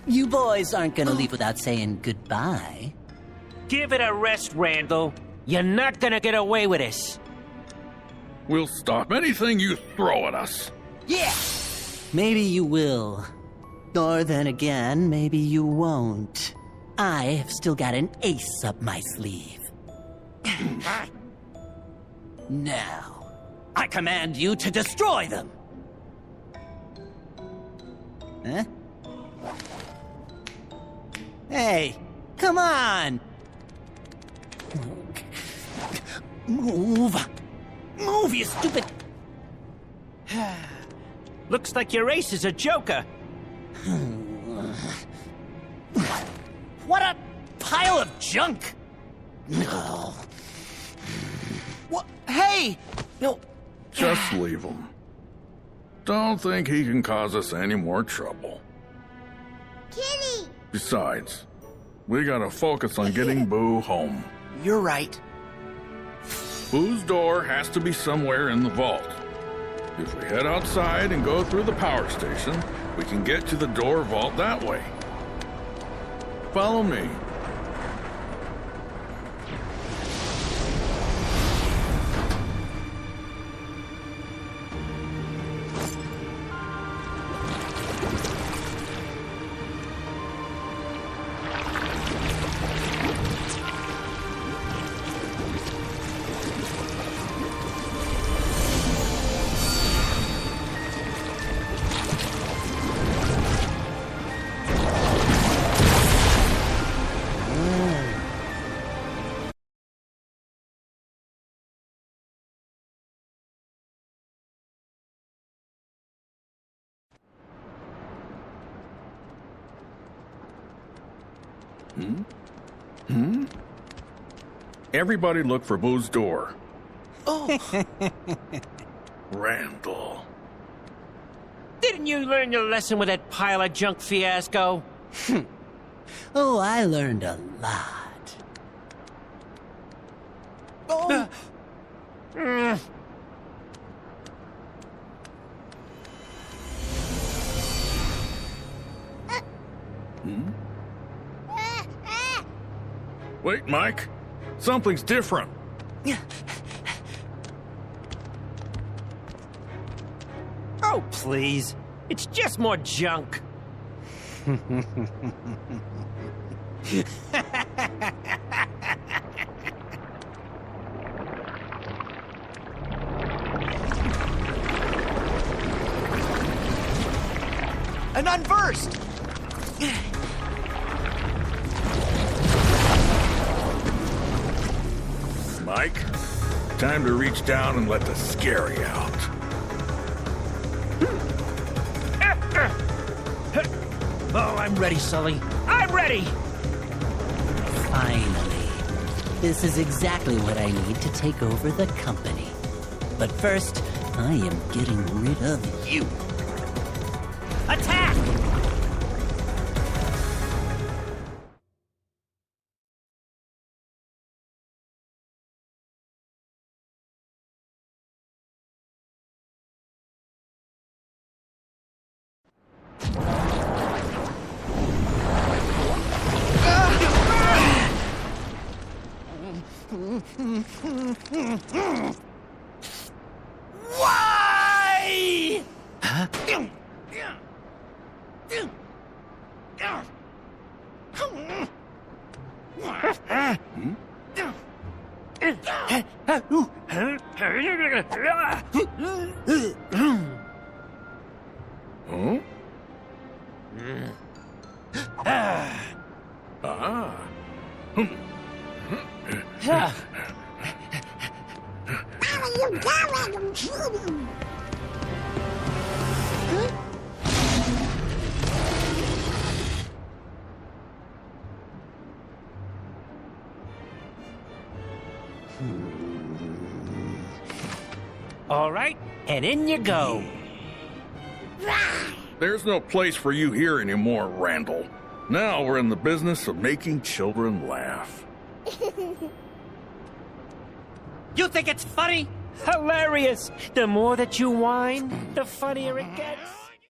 You boys aren't gonna leave without saying goodbye. Give it a rest, Randall. You're not gonna get away with this. We'll stop anything you throw at us. Yeah! Maybe you will. Or then again, maybe you won't. I have still got an ace up my sleeve. Now, I command you to destroy them! Huh? Hey, come on! Move! Move, you stupid... Looks like your ace is a joker. What a pile of junk! What? Hey! No. Just leave him. Don't think he can cause us any more trouble. Kitty! Besides, we gotta focus on getting Boo home. You're right. Boo's door has to be somewhere in the vault. If we head outside and go through the power station, we can get to the door vault that way. Follow me. Everybody look for Boo's door. Oh. Randall. Didn't you learn your lesson with that pile of junk fiasco? Oh, I learned a lot. Oh. Wait, Mike. Something's different. Oh, please. It's just more junk. An unversed! Mike, time to reach down and let the scary out. Oh, I'm ready, Sully. I'm ready! Finally. This is exactly what I need to take over the company. But first, I am getting rid of you. Attack! Why? Huh? Huh? All right, and in you go. There's no place for you here anymore, Randall. Now we're in the business of making children laugh. You think it's funny? Hilarious! The more that you whine, the funnier it gets.